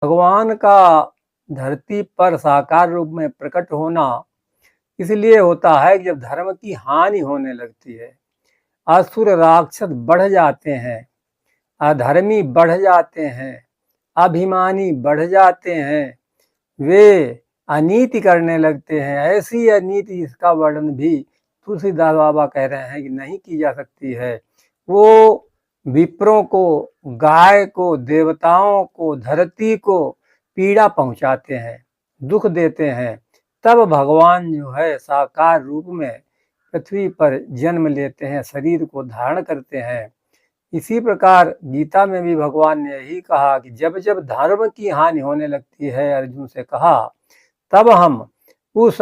भगवान का धरती पर साकार रूप में प्रकट होना इसलिए होता है कि जब धर्म की हानि होने लगती है, असुर राक्षस बढ़ जाते हैं, अधर्मी बढ़ जाते हैं, अभिमानी बढ़ जाते हैं, वे अनीति करने लगते हैं। ऐसी अनीति जिसका वर्णन भी तुलसीदास बाबा कह रहे हैं कि नहीं की जा सकती है। वो विप्रों को, गाय को, देवताओं को, धरती को पीड़ा पहुंचाते हैं, दुख देते हैं। तब भगवान जो है साकार रूप में पृथ्वी पर जन्म लेते हैं, शरीर को धारण करते हैं। इसी प्रकार गीता में भी भगवान ने यही कहा कि जब जब धर्म की हानि होने लगती है, अर्जुन से कहा, तब हम उस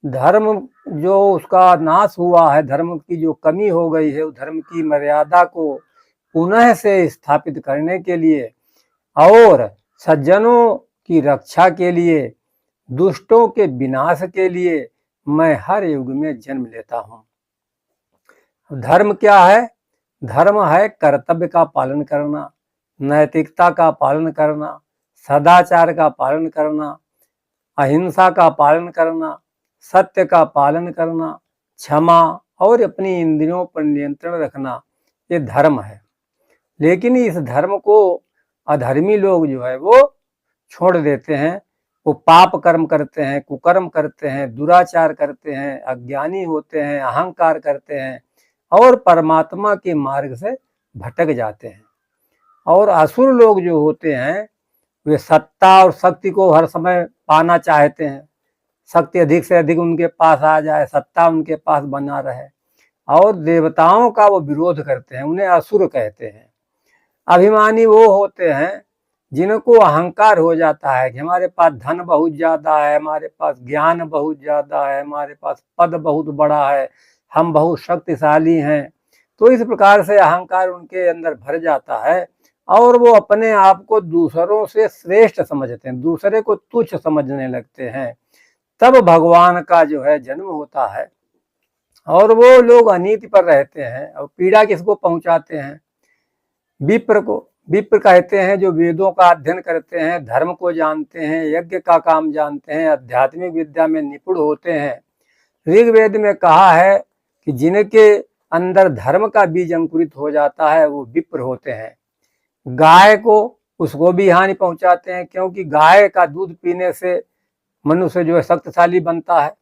धर्म जो उसका नाश हुआ है, धर्म की जो कमी हो गई है, उस धर्म की मर्यादा को पुनः से स्थापित करने के लिए और सज्जनों की रक्षा के लिए, दुष्टों के विनाश के लिए मैं हर युग में जन्म लेता हूँ। धर्म क्या है? धर्म है कर्तव्य का पालन करना, नैतिकता का पालन करना, सदाचार का पालन करना, अहिंसा का पालन करना, सत्य का पालन करना, क्षमा और अपनी इंद्रियों पर नियंत्रण रखना, ये धर्म है। लेकिन इस धर्म को अधर्मी लोग जो है वो छोड़ देते हैं। वो पाप कर्म करते हैं, कुकर्म करते हैं, दुराचार करते हैं, अज्ञानी होते हैं, अहंकार करते हैं और परमात्मा के मार्ग से भटक जाते हैं। और असुर लोग जो होते हैं वे सत्ता और शक्ति को हर समय पाना चाहते हैं। शक्ति अधिक से अधिक उनके पास आ जाए, सत्ता उनके पास बना रहे, और देवताओं का वो विरोध करते हैं, उन्हें असुर कहते हैं। अभिमानी वो होते हैं जिनको अहंकार हो जाता है कि हमारे पास धन बहुत ज़्यादा है, हमारे पास ज्ञान बहुत ज़्यादा है, हमारे पास पद बहुत बड़ा है, हम बहुत शक्तिशाली हैं। तो इस प्रकार से अहंकार उनके अंदर भर जाता है और वो अपने आप को दूसरों से श्रेष्ठ समझते हैं, दूसरे को तुच्छ समझने लगते हैं। तब भगवान का जो है जन्म होता है और वो लोग अनीति पर रहते हैं। और पीड़ा किसको पहुंचाते हैं? विप्र को। विप्र कहते हैं जो वेदों का अध्ययन करते हैं, धर्म को जानते हैं, यज्ञ का काम जानते हैं, आध्यात्मिक विद्या में निपुण होते हैं। ऋग्वेद में कहा है कि जिनके अंदर धर्म का बीज अंकुरित हो जाता है वो विप्र होते हैं। गाय को, उसको भी हानि पहुंचाते हैं, क्योंकि गाय का दूध पीने से मनुष्य जो है शक्तिशाली बनता है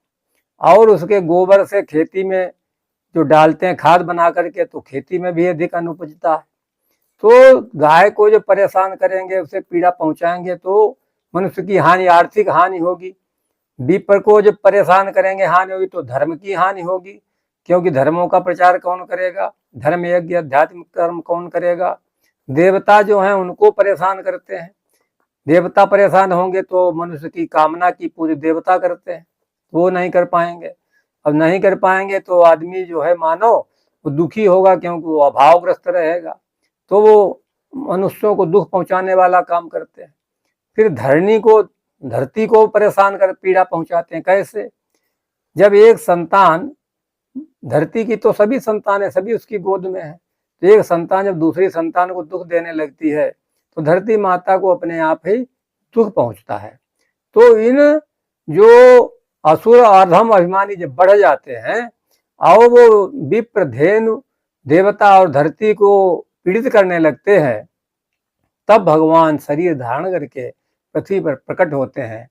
और उसके गोबर से खेती में जो डालते हैं खाद बना करके, तो खेती में भी अधिक अन्न उपजता है। तो गाय को जो परेशान करेंगे, उसे पीड़ा पहुंचाएंगे, तो मनुष्य की हानि, आर्थिक हानि होगी। विप्र को जब परेशान करेंगे, हानि होगी, तो धर्म की हानि होगी, क्योंकि धर्मों का प्रचार कौन करेगा? धर्म यज्ञ आध्यात्मिक कर्म कौन करेगा? देवता जो हैं उनको परेशान करते हैं। देवता परेशान होंगे तो मनुष्य की कामना की पूरी देवता करते हैं, वो नहीं कर पाएंगे। अब नहीं कर पाएंगे तो आदमी जो है मानव वो दुखी होगा, क्योंकि वो अभावग्रस्त रहेगा, तो वो मनुष्यों को दुख पहुंचाने वाला काम करते हैं। फिर धरती को परेशान कर पीड़ा पहुंचाते हैं। कैसे? जब एक संतान, धरती की तो सभी संतान है, सभी उसकी गोद में है, तो एक संतान जब दूसरी संतान को दुख देने लगती है तो धरती माता को अपने आप ही दुख पहुंचता है। तो इन जो असुर अधम अभिमानी जब बढ़ जाते हैं और वो विप्र, धेनु, देवता और धरती को पीड़ित करने लगते हैं, तब भगवान शरीर धारण करके पृथ्वी पर प्रकट होते हैं।